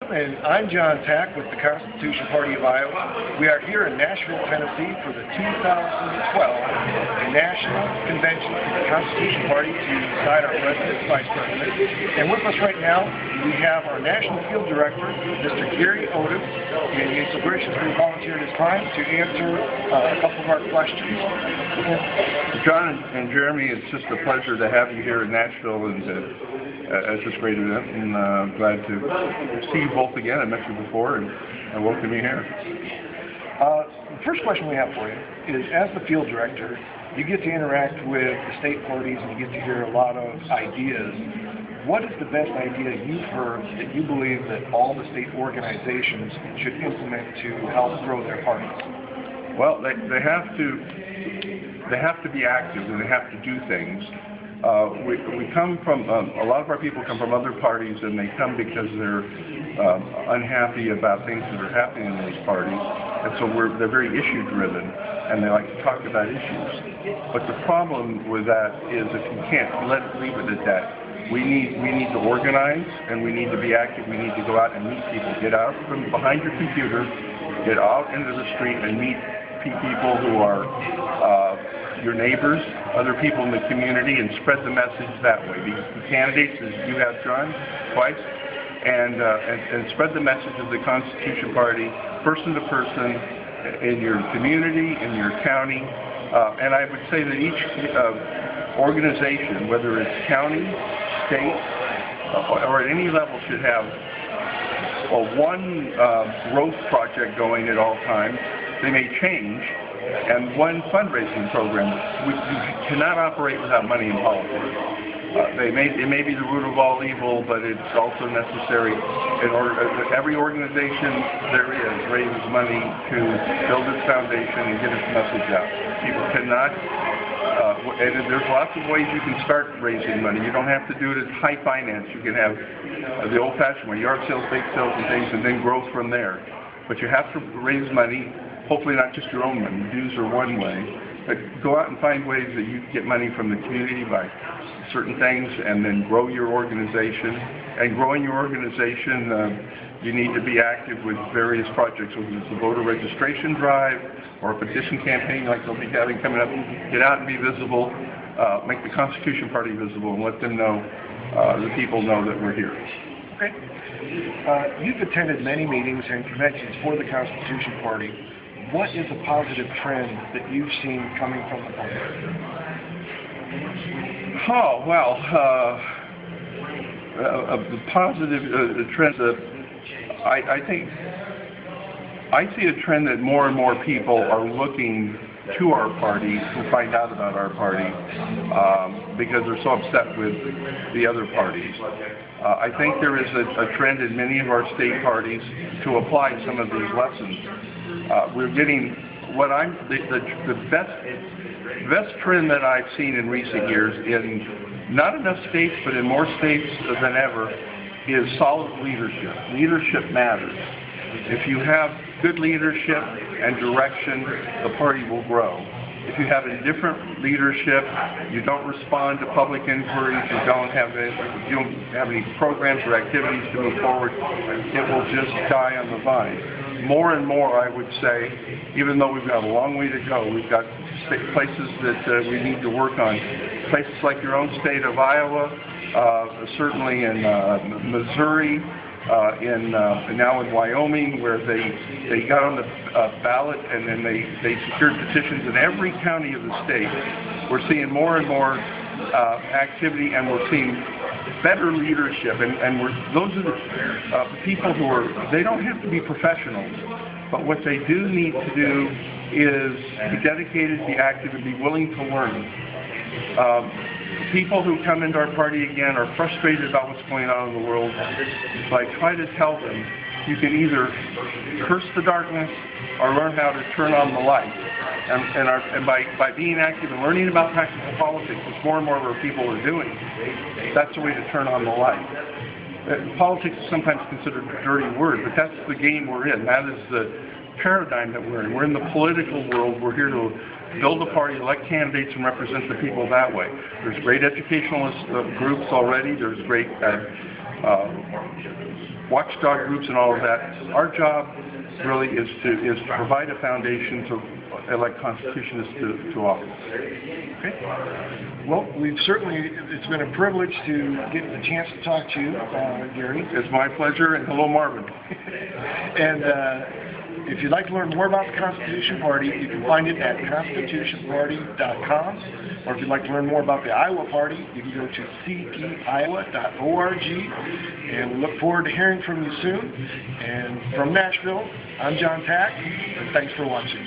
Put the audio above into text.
And I'm John Tack with the Constitution Party of Iowa. We are here in Nashville, Tennessee for the 2012 National Convention of the Constitution Party to decide our president and vice president. And with us right now, we have our National Field Director, Mr. Gary Odom, and he so graciously volunteered his time to answer a couple of our questions. John and Jeremy, it's just a pleasure to have you here in Nashville and at this great event, and glad to see you both again. I met you before, and welcome you here. The first question we have for you is, as the field director, you get to interact with the state parties and you get to hear a lot of ideas. What is the best idea you've heard that you believe that all the state organizations should implement to help grow their parties? Well, they have to be active, and they have to do things. We come from, a lot of our people come from other parties, and they come because they're unhappy about things that are happening in those parties, and so they're very issue-driven, and they like to talk about issues. But the problem with that is if you can't leave it at that. We need to organize, and we need to be active. We need to go out and meet people. Get out from behind your computer, get out into the street and meet people who are your neighbors, other people in the community, and spread the message that way. The candidates, as you have, John, twice, and spread the message of the Constitution Party, person to person, in your community, in your county. And I would say that each organization, whether it's county, state, or at any level, should have one growth project going at all times. They may change, and one fundraising program. You cannot operate without money in politics. It may be the root of all evil, but it's also necessary in order. Every organization there is raises money to build its foundation and get its message out. People cannot, and there's lots of ways you can start raising money. You don't have to do it as high finance. You can have the old-fashioned way, yard sales, bake sales, and things, and then grow from there. But you have to raise money. Hopefully not just your own money. Dues are one way. But go out and find ways that you can get money from the community by certain things, and then grow your organization. And growing your organization, you need to be active with various projects, whether it's a voter registration drive or a petition campaign like they'll be having coming up. Get out and be visible. Make the Constitution Party visible, and let them know, the people know that we're here. Okay. You've attended many meetings and conventions for the Constitution Party. What is a positive trend that you've seen coming from the party? Oh, well, the positive trend, I see a trend that more and more people are looking to our party to find out about our party because they're so upset with the other parties. I think there is a trend in many of our state parties to apply some of these lessons. We're getting the best trend that I've seen in recent years in not enough states, but in more states than ever, is solid leadership. Leadership matters. If you have good leadership and direction, the party will grow. If you have indifferent leadership, you don't respond to public inquiries, you don't have any programs or activities to move forward, it will just die on the vine. More and more, I would say, even though we've got a long way to go, we've got places that we need to work on. Places like your own state of Iowa, certainly in Missouri, now in Wyoming, where they got on the ballot, and then they secured petitions in every county of the state. We're seeing more and more activity, and we're seeing better leadership, and those are the people who they don't have to be professionals, but what they do need to do is be dedicated, be active, and be willing to learn. People who come into our party again are frustrated about what's going on in the world. So I try to tell them, you can either curse the darkness or learn how to turn on the light. And by being active and learning about practical politics, which more and more of our people are doing, that's the way to turn on the light. Politics is sometimes considered a dirty word, but that's the game we're in. That is the paradigm that we're in. We're in the political world. We're here to build a party, elect candidates, and represent the people that way. There's great educationalist groups already. There's great watchdog groups and all of that. Our job really is to provide a foundation to elect constitutionists to office. Okay. Well, it's been a privilege to get the chance to talk to you, Gary. It's my pleasure, and hello, Marvin. And if you'd like to learn more about the Constitution Party, you can find it at constitutionparty.com. Or if you'd like to learn more about the Iowa Party, you can go to cpiowa.org. And we look forward to hearing from you soon. And from Nashville, I'm John Tack, and thanks for watching.